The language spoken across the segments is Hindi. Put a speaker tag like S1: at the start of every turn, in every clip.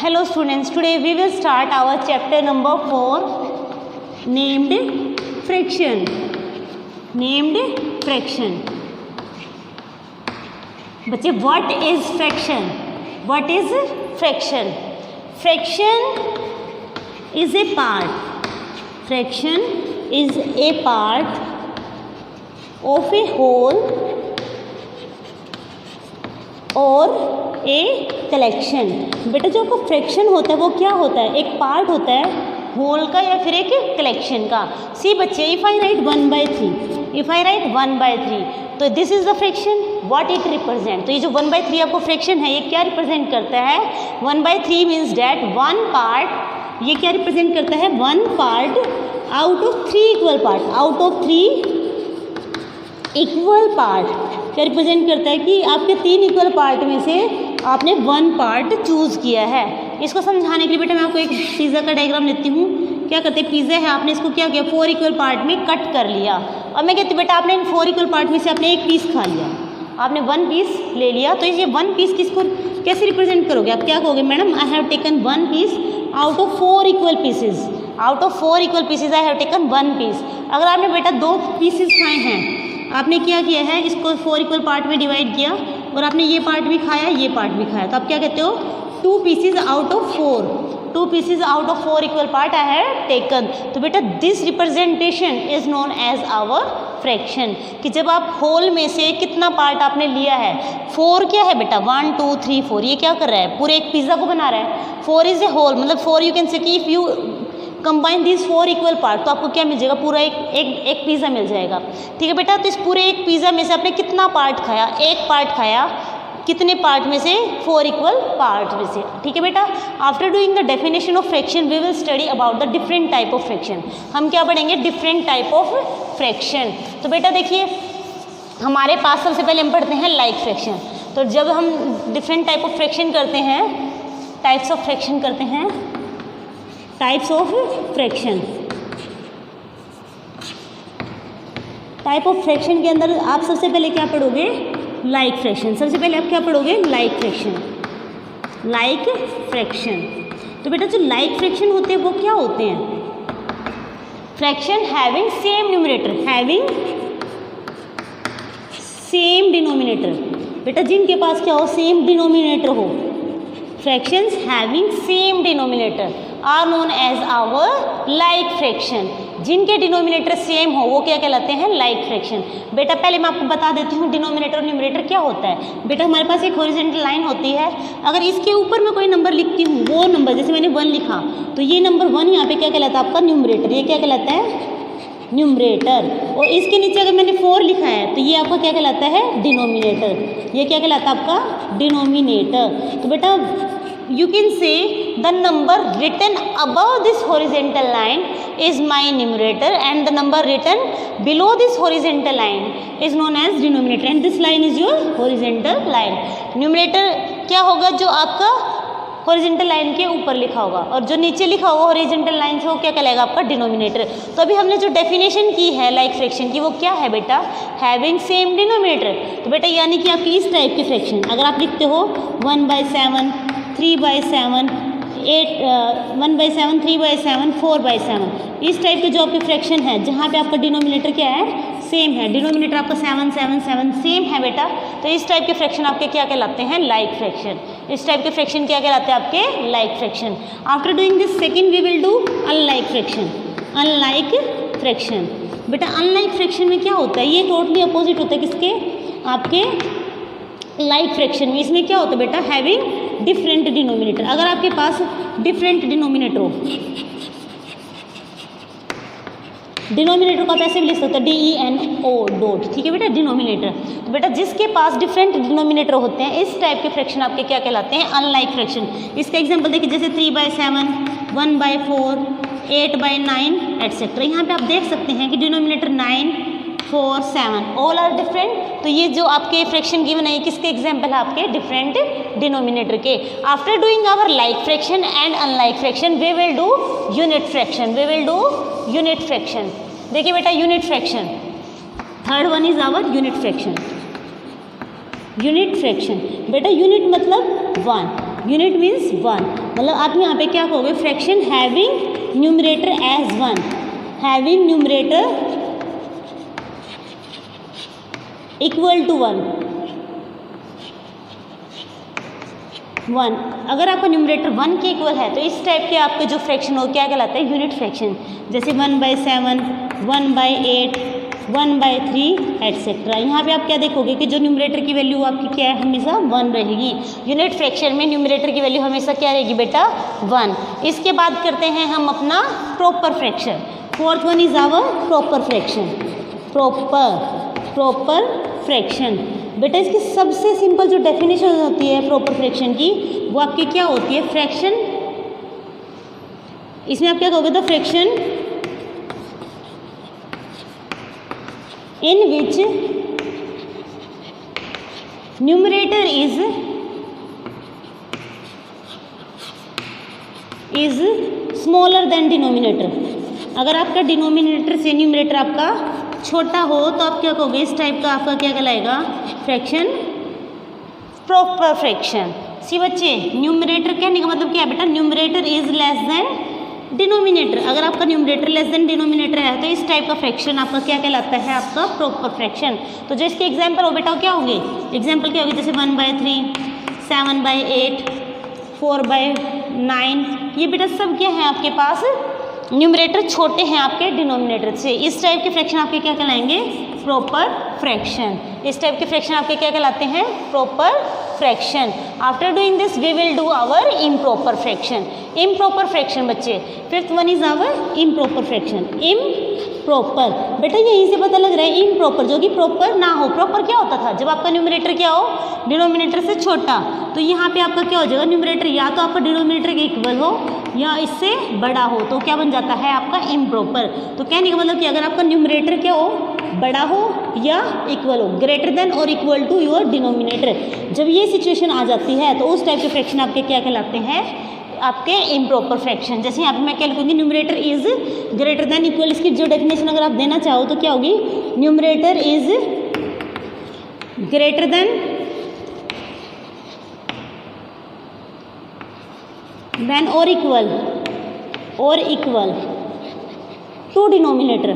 S1: Hello students, today we will start our chapter number 4 named fraction. बच्चे what is fraction? What is fraction? Fraction is a part. Fraction is a part of a whole और ए कलेक्शन। बेटा जो आपका फ्रैक्शन होता है वो क्या होता है? एक पार्ट होता है होल का या फिर एक कलेक्शन का। सी बच्चे, इफ आई राइट 1/3 तो this is the fraction, what it represent. तो ये जो 1/3 आपको फ्रैक्शन है ये क्या रिप्रेजेंट करता है? 1/3 मीन्स डैट वन पार्ट, ये क्या रिप्रेजेंट करता है? One part out of 3 equal part, out of 3 equal part क्या रिप्रेजेंट करता है कि आपके 3 इक्वल पार्ट में से आपने वन पार्ट चूज़ किया है। इसको समझाने के लिए बेटा मैं आपको एक पिज़्ज़ा का डायग्राम लेती हूँ। क्या करते हैं, पिज़्ज़ा है, आपने इसको क्या किया, 4 इक्वल पार्ट में कट कर लिया। और मैं कहती हूँ बेटा आपने इन 4 इक्वल पार्ट में से आपने एक पीस खा लिया, आपने 1 पीस ले लिया। तो ये 1 पीस किसको कैसे रिप्रेजेंट करोगे? आप क्या कहोगे? Madam I have taken 1 piece out of 4 equal pieces, out of 4 equal pieces I have taken 1 piece. अगर आपने बेटा 2 पीसेज खाए हैं, आपने क्या किया है, इसको 4 इक्वल पार्ट में डिवाइड किया और आपने ये पार्ट भी खाया, ये पार्ट भी खाया, तो आप क्या कहते हो? 2 pieces out of 4, 2 pieces out of 4 equal part I have taken. तो बेटा this representation is known as our fraction, कि जब आप होल में से कितना पार्ट आपने लिया है। 4 क्या है बेटा? 1 2 3 4, ये क्या कर रहा है? पूरे एक पिज़्ज़ा को बना रहा है। 4 इज ए होल, मतलब 4 यू कैन से कि if you combine this 4 equal part तो आपको क्या मिल जाएगा? पूरा एक पिज़्ज़ा मिल जाएगा। ठीक है बेटा, तो इस पूरे एक पिज़्ज़ा में से आपने कितना पार्ट खाया? एक पार्ट खाया। कितने पार्ट में से? 4 इक्वल पार्ट में से। ठीक है बेटा, after doing the definition of fraction we will study about the different type of fraction. हम क्या पढ़ेंगे? Different type of fraction. तो बेटा देखिए, हमारे पास सबसे पहले हम पढ़ते हैं लाइक फ्रैक्शन। तो जब हम डिफरेंट टाइप ऑफ फ्रैक्शन करते हैं, टाइप्स ऑफ फ्रैक्शन करते हैं, types of fraction, type of fraction के अंदर आप सबसे पहले क्या पढ़ोगे? Like fraction. सबसे पहले आप क्या पढ़ोगे? Like fraction, like fraction. तो बेटा जो लाइक फ्रैक्शन होते हैं वो क्या होते हैं? Fraction having same numerator, having same denominator. बेटा जिनके पास क्या हो? सेम डिनोमिनेटर हो। Fractions having same denominator are known as our like fraction. जिनके डिनोमिनेटर सेम हो वो क्या कहलाते हैं? Like fraction. बेटा पहले मैं आपको बता देती हूँ डिनोमिनेटर और न्यूमरेटर क्या होता है। बेटा हमारे पास एक हॉरिजॉन्टल लाइन होती है, अगर इसके ऊपर मैं कोई नंबर लिखती हूँ, वो नंबर जैसे मैंने 1 लिखा तो ये नंबर 1 यहाँ पे क्या कहलाता है? आपका न्यूमरेटर। ये क्या कहलाता है? न्यूमरेटर। और इसके नीचे अगर मैंने 4 लिखा है तो ये आपका क्या कहलाता है? डिनोमिनेटर। ये क्या कहलाता है? आपका डिनोमिनेटर। तो बेटा you can say the number written above this horizontal line is my numerator and the number written below this horizontal line is known as denominator and this line is your horizontal line. Numerator क्या होगा? जो आपका हॉरिजॉन्टल लाइन के ऊपर लिखा होगा, और जो नीचे लिखा होगा हॉरिजॉन्टल लाइन से वो क्या कहलाएगा? आपका डिनोमिनेटर। तो अभी हमने जो डेफिनेशन की है लाइक फ्रैक्शन की वो क्या है बेटा? Having same denominator. तो बेटा यानी कि आपकी इस टाइप की फ्रैक्शन अगर आप लिखते हो 1/7, 3/7, 1/7, 3/7, 4/7, इस टाइप के जो आपके फ्रैक्शन है जहाँ पे आपका डिनोमिनेटर क्या है? सेम है। डिनोमिनेटर आपका 7 7 7 सेम है बेटा, तो इस टाइप के फ्रैक्शन आपके क्या कहलाते हैं? Like fraction. इस टाइप के फ्रैक्शन क्या कहलाते हैं? आपके like fraction. After doing this second we will do unlike fraction. Unlike fraction बेटा, अनलाइक फ्रैक्शन में क्या होता है? ये टोटली अपोजिट होता है किसके? आपके लाइक फ्रैक्शन में। इसमें क्या होता है बेटा? Having different denominator. अगर आपके पास डिफरेंट डिनोमिनेटर हो, डिनोमिनेटर को आप ऐसे भी लिख सकते हो DENO डॉट। ठीक है बेटा, डिनोमिनेटर। तो बेटा जिसके पास डिफरेंट डिनोमिनेटर होते हैं इस टाइप के फ्रैक्शन आपके क्या कहलाते हैं? Unlike fraction. इसका एग्जांपल देखिए, जैसे 3/7, 1/4, 8/9 एटसेट्रा। यहाँ पे आप देख सकते हैं कि डिनोमिनेटर 9, 4, 7 ऑल आर डिफरेंट। तो ये जो आपके फ्रैक्शन गिवन है किसके एग्जाम्पल है? आपके डिफरेंट डिनोमिनेटर के। After doing our like fraction and unlike fraction we will do unit fraction. We will do unit fraction. देखिए बेटा unit fraction, third one is our unit fraction. Unit fraction बेटा यूनिट मतलब 1, यूनिट मीन्स 1, मतलब आप यहाँ पे क्या कहोगे, fraction having numerator as 1, having numerator equal to 1। अगर आपका न्यूमरेटर 1 के इक्वल है तो इस टाइप के आपके जो फ्रैक्शन हो क्या कहलाता है, यूनिट फ्रैक्शन। जैसे 1/7, 1/8, 1/3 एटसेट्रा। यहाँ पे आप क्या देखोगे कि जो न्यूमरेटर की वैल्यू आपकी क्या है, हमेशा 1 रहेगी। यूनिट फ्रैक्शन में न्यूमरेटर की वैल्यू हमेशा क्या रहेगी बेटा, 1। इसके बाद करते हैं हम अपना proper fraction. Fourth one is our proper fraction. Proper fraction बेटा, इसकी सबसे सिंपल जो डेफिनेशन होती है प्रॉपर फ्रैक्शन की, वो आपकी क्या होती है, फ्रैक्शन। इसमें आप क्या कहोगे, the fraction in which numerator is smaller than denominator। अगर आपका डिनोमिनेटर से न्यूमरेटर आपका छोटा हो तो आप क्या कहोगे, इस टाइप का आपका क्या कहलाएगा, फ्रैक्शन, प्रॉपर फ्रैक्शन। सी बच्चे, न्यूमरेटर कहने का मतलब क्या है बेटा, numerator is less than denominator. अगर आपका न्यूमरेटर लेस देन डिनोमिनेटर है तो इस टाइप का फ्रैक्शन आपका क्या कहलाता है, आपका प्रॉपर फ्रैक्शन। तो जो इसके एग्जांपल हो बेटा, क्या होंगे, एग्जांपल क्या होंगे, जैसे 1/3, 7/8, 4/9, ये बेटा सब क्या है आपके पास, न्यूमरेटर छोटे हैं आपके डिनोमिनेटर से। इस टाइप के फ्रैक्शन आपके क्या कहलाएंगे, प्रॉपर फ्रैक्शन। इस टाइप के फ्रैक्शन आपके क्या कहलाते हैं, proper fraction. After doing this we will do our improper fraction. Improper fraction बच्चे, fifth one is our improper fraction. Improper बेटा यहीं से पता लग रहा है, इम्प्रॉपर जो कि प्रॉपर ना हो। प्रॉपर क्या होता था, जब आपका न्यूमरेटर क्या हो, डिनोमिनेटर से छोटा, तो यहाँ पे आपका क्या हो जाएगा, न्यूमरेटर या तो आपका डिनोमिनेटर के इक्वल हो या इससे बड़ा हो, तो क्या बन जाता है आपका इम्प्रॉपर। तो कहने का मतलब कि अगर आपका न्यूमरेटर क्या हो, बड़ा हो या इक्वल हो, ग्रेटर देन और इक्वल टू योर डिनोमिनेटर, जब ये सिचुएशन आ जाती है तो उस टाइप के फ्रैक्शन आपके क्या कहलाते हैं, आपके इम्प्रॉपर फ्रैक्शन। जैसे यहाँ पे मैं क्या लिखूँगी, numerator is greater than equal. इसकी जो डेफिनेशन अगर आप देना चाहो तो क्या होगी, न्यूमरेटर इज ग्रेटर देन और इक्वल टू डिनोमिनेटर।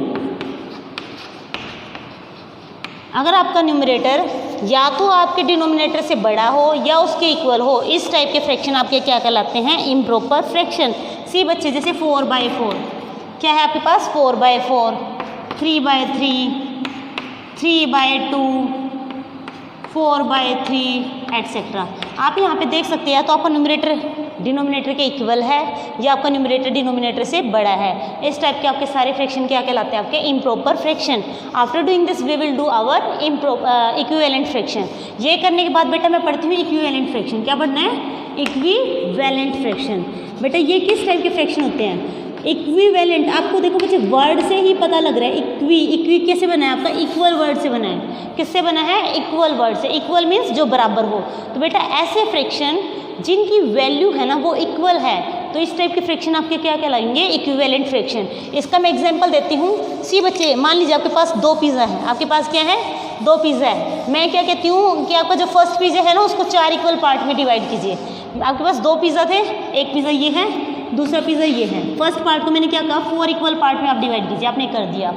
S1: अगर आपका न्यूमरेटर या तो आपके डिनोमिनेटर से बड़ा हो या उसके इक्वल हो, इस टाइप के फ्रैक्शन आपके क्या कहलाते हैं, इम्प्रॉपर फ्रैक्शन। सी बच्चे, जैसे 4/4 क्या है आपके पास, 4/4, 3/3, 3/2, 4/3 एटसेट्रा। आप यहाँ पे देख सकते हैं, तो आपका न्यूमरेटर डिनोमिनेटर के इक्वल है या आपका न्यूमरेटर डिनोमिनेटर से बड़ा है। इस टाइप के आपके सारे फ्रैक्शन क्या कहलाते हैं, आपके improper fraction. After doing this we will do our equivalent fraction. ये करने के बाद बेटा मैं पढ़ती हूँ इक्विवेलेंट फ्रैक्शन। क्या पढ़ना है, इक्विवेलेंट फ्रैक्शन। बेटा ये किस टाइप के फ्रैक्शन होते हैं, इक्विवेलेंट। आपको देखो बच्चे वर्ड से ही पता लग रहा है, इक्वी कैसे बना है आपका, इक्वल वर्ड से बना है। किससे बना है, इक्वल वर्ड से। इक्वल मीन्स जो बराबर हो। तो बेटा ऐसे फ्रैक्शन जिनकी वैल्यू है ना वो इक्वल है, तो इस टाइप के फ्रैक्शन आपके क्या कहलाएंगे, इक्विवेलेंट फ्रैक्शन। इसका मैं एग्जांपल देती हूँ। सी बच्चे, मान लीजिए आपके पास 2 पिज़्ज़ा है। आपके पास क्या है, 2 पिज़्ज़ा है। मैं क्या कहती हूँ कि आपका जो फर्स्ट पिज़्ज़ा है ना उसको 4 इक्वल पार्ट में डिवाइड कीजिए। आपके पास 2 पिज़्ज़ा थे, एक पिज़्ज़ा ये है, दूसरा पिज़्ज़ा ये है। फर्स्ट पार्ट को मैंने क्या कहा, 4 इक्वल पार्ट में आप डिवाइड कीजिए, आपने कर दिया।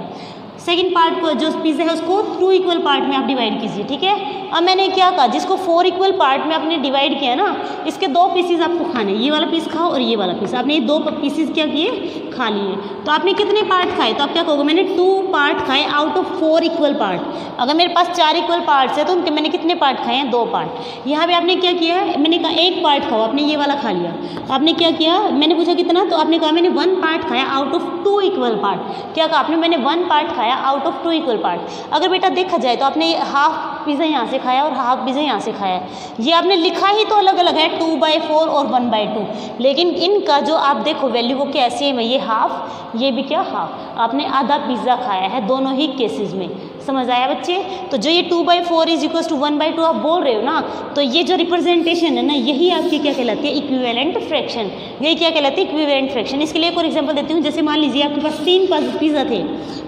S1: सेकंड पार्ट को जो पिज़्ज़ा है उसको 2 इक्वल पार्ट में आप डिवाइड कीजिए, ठीक है। अब मैंने क्या कहा, जिसको 4 इक्वल पार्ट में आपने डिवाइड किया ना, इसके 2 पीसेज आपको खाने, ये वाला पीस खाओ और ये वाला पीस। आपने ये 2 पीसेज क्या किए, खा लिए। तो आपने कितने पार्ट खाए, तो आप क्या कहोगे, मैंने 2 पार्ट खाए आउट ऑफ 4 इक्वल पार्ट। अगर मेरे पास 4 इक्वल पार्ट्स है तो उनके मैंने कितने पार्ट खाए हैं, 2 पार्ट। यहाँ पे आपने क्या किया, मैंने कहा 1 पार्ट खाओ, आपने ये वाला खा लिया। आपने क्या किया, मैंने पूछा कितना, तो आपने कहा मैंने 1 पार्ट खाया आउट ऑफ 2 इक्वल पार्ट। क्या कहा आपने, मैंने 1 पार्ट खाया आउट ऑफ 2 इक्वल पार्ट। अगर बेटा देखा जाए तो आपने हाफ पिज़्ज़ा यहाँ से खाया और हाफ पिज़्ज़ा यहाँ से खाया। ये आपने लिखा ही तो अलग अलग है, 2/4 और 1/2, लेकिन इनका जो आप देखो वैल्यू वो कैसे है, ये हाफ, ये भी क्या हाफ। आपने आधा पिज़्ज़ा खाया है दोनों ही केसेस में। समझ आया बच्चे। तो जो ये 2/4 इज इक्वल टू 1/2 आप बोल रहे हो ना, तो ये जो रिप्रेजेंटेशन है ना, यही आपकी क्या कहलाती है, इक्विवेलेंट फ्रैक्शन। यही क्या कहलाती है, इक्विवेलेंट फ्रैक्शन। इसके लिए एक और एग्जांपल देती हूँ। जैसे मान लीजिए आपके पास 3 पिज़्ज़ा थे।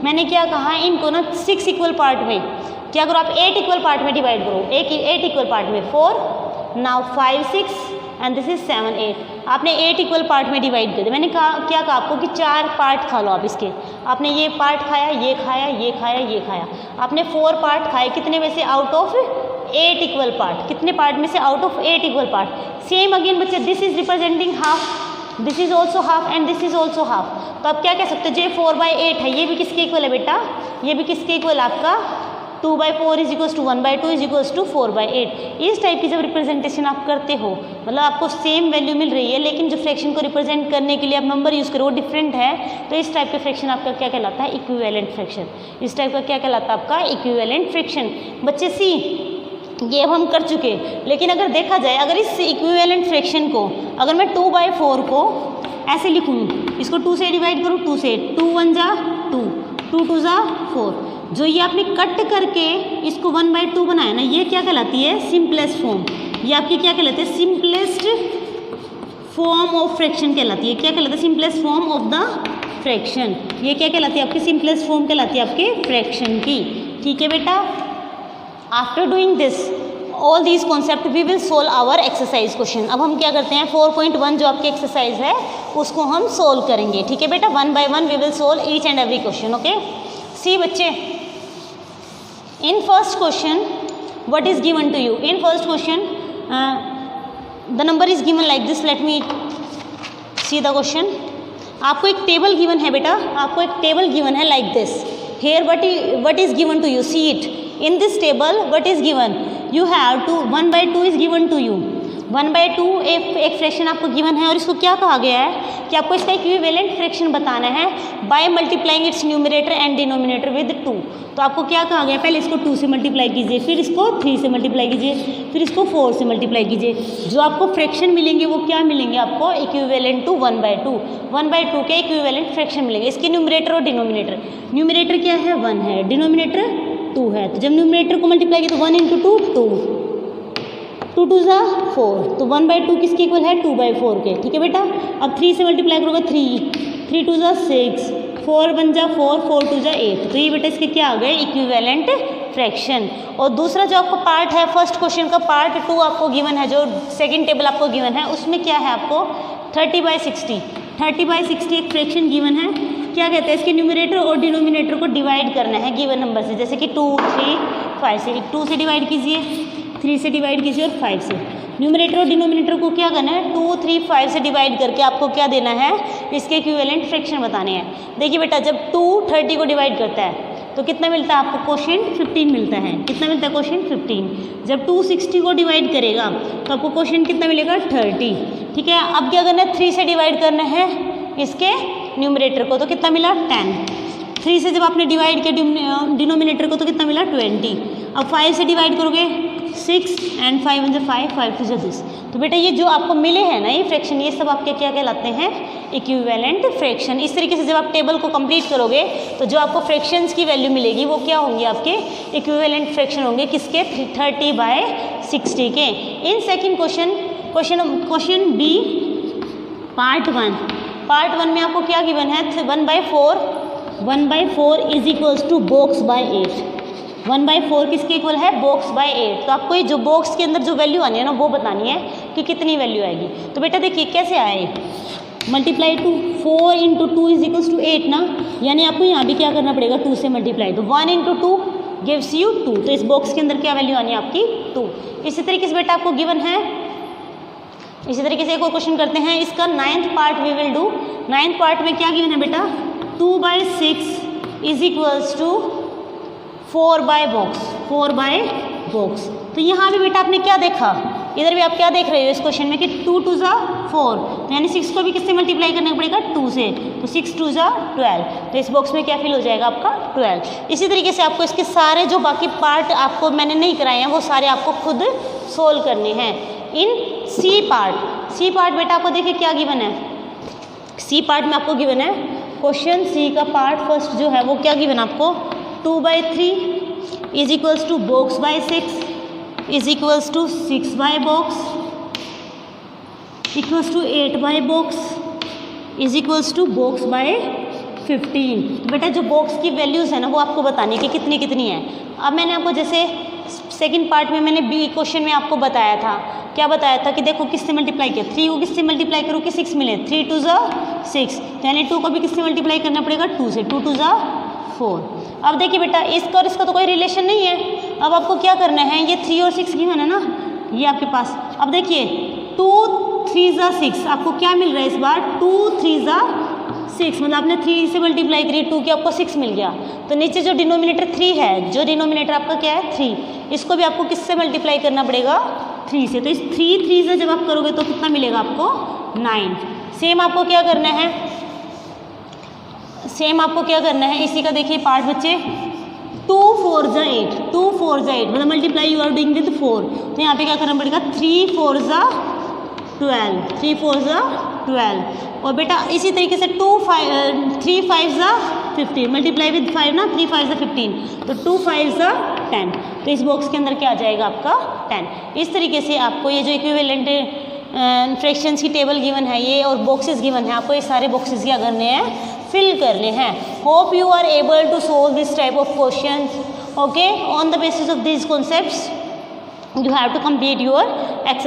S1: मैंने क्या कहा, इनको ना 6 इक्वल पार्ट में क्या करो, आप 8 इक्वल पार्ट में डिवाइड करो। 8 इक्वल पार्ट में 4, नाउ 5, 6, एंड दिस इज 7 8। आपने 8 इक्वल पार्ट में डिवाइड कर दिया। मैंने क्या कहा आपको कि 4 पार्ट खा लो आप इसके। आपने ये पार्ट खाया, ये खाया, ये खाया, ये खाया। आपने 4 पार्ट खाए, कितने में से? Out of 8 equal part. कितने पार्ट में से? Out of 8 equal part. Same again बच्चे, this is representing half, this is also half and this is also half. तो आप क्या कह सकते हो? जो 4/8 है ये भी किसके इक्वल है बेटा? ये भी किसके इक्वल? आपका 2/4 is equals to 1/2 is equals to 4/8। इस टाइप की जब रिप्रेजेंटेशन आप करते हो, मतलब आपको सेम वैल्यू मिल रही है लेकिन जो फ्रैक्शन को रिप्रेजेंट करने के लिए आप नंबर यूज़ करो वो डिफरेंट है, तो इस टाइप के फ्रैक्शन आपका क्या कहलाता है? Equivalent fraction. इस टाइप का क्या कहलाता है? आपका इक्विवेलेंट फ्रैक्शन। बच्चे सी ये अब हम कर चुके, लेकिन अगर देखा जाए, अगर इस इक्विवेलेंट फ्रैक्शन को अगर मैं 2/4 को ऐसे लिखूँ, इसको 2 से डिवाइड करूँ, 2 से, 2 1 जा 2, 2 2 जा 4, जो ये आपने कट करके इसको 1/2 बनाया ना, ये क्या कहलाती है? Simplest form. ये आपकी क्या कहलाती है? सिंपलेस्ट फॉर्म ऑफ फ्रैक्शन कहलाती है। क्या कहलाती है? Simplest form of the fraction. ये क्या कहलाती है? आपकी सिंपलेस्ट फॉर्म कहलाती है आपके फ्रैक्शन की। ठीक है बेटा। After doing this all these concept we will solve our exercise question. अब हम क्या करते हैं? 4.1 जो आपकी एक्सरसाइज है उसको हम सोल्व करेंगे। ठीक है बेटा। 1 by 1 we will solve each and every question. Okay. See बच्चे, in first question what is given to you? In first question the number is given like this. Let me see the question. आपको एक टेबल गिवन है बेटा, आपको एक टेबल गिवन है like this. Here what is given to you? See it. In this table what is given? You have to 1/2 is given to you. 1/2 एक फ्रैक्शन आपको गिवन है और इसको क्या कहा गया है कि आपको इसका इक्विवेलेंट फ्रैक्शन बताना है by multiplying it's numerator and denominator with 2। तो आपको क्या कहा गया? पहले इसको 2 से मल्टीप्लाई कीजिए, फिर इसको 3 से मल्टीप्लाई कीजिए, फिर इसको 4 से मल्टीप्लाई कीजिए। जो आपको फ्रैक्शन मिलेंगे वो क्या मिलेंगे? आपको इक्विवेलेंट टू 1/2। 1/2 के इक्विवेलेंट फ्रैक्शन मिलेंगे। इसके न्यूमरेटर और डिनोमिनेटर, न्यूमरेटर क्या है? 1 है, डिनोमिनेटर 2 है। तो जब न्यूमरेटर को मल्टीप्लाई किया तो 1 × 2 2, 2 2 जा 4, तो 1/2 किसके इक्वल है? 2/4 के। ठीक है बेटा। अब 3 से मल्टीप्लाई करोगे 3, 3 2 जा 6, 4 1 जा 4, 4 2 जा 8। तो ये बेटा इसके क्या आ गए? Equivalent fraction. और दूसरा जो आपको पार्ट है, फर्स्ट क्वेश्चन का पार्ट 2 आपको गिवन है, जो सेकंड टेबल आपको गिवन है, उसमें क्या है? आपको 30/60, 30/60 एक फ्रैक्शन गिवन है। क्या कहते हैं? इसके न्यूमरेटर और डिनोमिनेटर को डिवाइड करना है गिवन नंबर से, जैसे कि 2 3 5 से। 2 से डिवाइड कीजिए, 3 से डिवाइड कीजिए और 5 से। न्यूमरेटर और डिनोमिनेटर को क्या करना है? 2 3 5 से डिवाइड करके आपको क्या देना है? इसके इक्विवेलेंट फ्रैक्शन बताने हैं। देखिए बेटा, जब 2 30 को डिवाइड करता है तो कितना मिलता है आपको? क्वोशिएंट 15 मिलता है। कितना मिलता है क्वोशिएंट? 15। जब 2 60 को डिवाइड करेगा तो आपको क्वोशिएंट कितना मिलेगा? 30। ठीक है। अब क्या करना है? 3 से डिवाइड करना है इसके न्यूमरेटर को, तो कितना मिला? 10। 3 से जब आपने डिवाइड किया डिनोमिनेटर को तो कितना मिला? 20। अब 5 से डिवाइड करोगे 6 एंड 5 1 5, 5 2 10। तो बेटा ये जो आपको मिले हैं ना ये फ्रैक्शन, ये सब आपके क्या कहलाते हैं? Equivalent fraction. इस तरीके से जब आप टेबल को कंप्लीट करोगे तो जो आपको फ्रैक्शंस की वैल्यू मिलेगी वो क्या होंगे? आपके इक्विवेलेंट फ्रैक्शन होंगे। किसके? 30/60 के। In second question b part 1 में आपको क्या गिवन है? 1/4 is equals to box by 8। 1/4 किसके इक्वल है? Box by 8। तो आपको ये जो बॉक्स के अंदर जो वैल्यू आनी है ना वो बतानी है कि कितनी वैल्यू आएगी। तो बेटा देखिए कैसे आए, multiply two 4 × 2 is equals to 8 ना, यानी आपको यहाँ भी क्या करना पड़ेगा? 2 से मल्टीप्लाई। तो 1 × 2 गिव्स यू 2। तो इस बॉक्स के अंदर क्या वैल्यू आनी है आपकी? 2। इसी तरीके से बेटा आपको गिवन है। इसी तरीके से एक और क्वेश्चन करते हैं, इसका 9th part we will do. 9th part में क्या गिवन है बेटा? 2/6 इज इक्वल्स टू 4/बॉक्स। तो यहाँ भी बेटा आपने क्या देखा? इधर भी आप क्या देख रहे हो इस क्वेश्चन में कि 2 2 जा 4, तो यानी 6 को भी किससे मल्टीप्लाई करना पड़ेगा? 2 से। तो 6 2 जा 12। तो इस बॉक्स में क्या फिल हो जाएगा आपका? 12। इसी तरीके से आपको इसके सारे जो बाकी पार्ट आपको मैंने नहीं कराए हैं वो सारे आपको खुद सोल्व करने हैं। इन सी पार्ट बेटा आपको देखिए क्या गिवन है? सी पार्ट में आपको गिवन है क्वेश्चन सी का पार्ट फर्स्ट जो है वो क्या गिवन आपको? 2/3 is equals to box by 6 is equals to six by box equals to eight by box is equals to box by 15। तो बेटा जो बॉक्स की वैल्यूज़ है ना वो आपको बतानी है कि कितनी कितनी है। अब मैंने आपको जैसे सेकंड पार्ट में मैंने बी क्वेश्चन में आपको बताया था, क्या बताया था कि देखो किससे मल्टीप्लाई किया, 3 को किससे मल्टीप्लाई करो कि 6 मिले, 3 2 ज़ा 6, यानी 2 को भी किससे मल्टीप्लाई करना पड़ेगा, 2 से, 2 2 ज़ा 4। अब देखिए बेटा इसका और इसका तो कोई रिलेशन नहीं है, अब आपको क्या करना है, ये 3 और 6 गिवन है ना ये आपके पास। अब देखिए 2 3 ज़ा 6, आपको क्या मिल रहा है इस बार, 2 3 ज़ा 6, मतलब आपने 3 से मल्टीप्लाई करी 2 की, आपको 6 मिल गया। तो नीचे जो डिनोमिनेटर 3 है, जो डिनोमिनेटर आपका क्या है 3, इसको भी आपको किससे मल्टीप्लाई करना पड़ेगा, 3 से। तो इस 3 से जब आप करोगे तो कितना मिलेगा आपको, 9। सेम आपको क्या करना है, इसी का देखिए पार्ट बच्चे, 2 4 ज़ा 8, 2 4 ज़ा 8, मतलब multiply you are doing with 4, तो यहाँ पे क्या करना पड़ेगा, 3 4 ज़ा 12, 3 4 ज़ा 12। और बेटा इसी तरीके से 3 5 ज़ा 15, मल्टीप्लाई विद 5 ना, 3 5 ज़ा 15, तो 2 5 ज़ा 10, तो इस बॉक्स के अंदर क्या आ जाएगा आपका 10। इस तरीके से आपको ये जो इक्विवेलेंट फ्रैक्शंस की टेबल गिवन है ये और बॉक्सेस गिवन है, आपको ये सारे बॉक्सेस क्या करने हैं, फिल करने हैं। Hope you are able to solve this type of questions, okay. On the basis of these concepts you have to complete your exercise.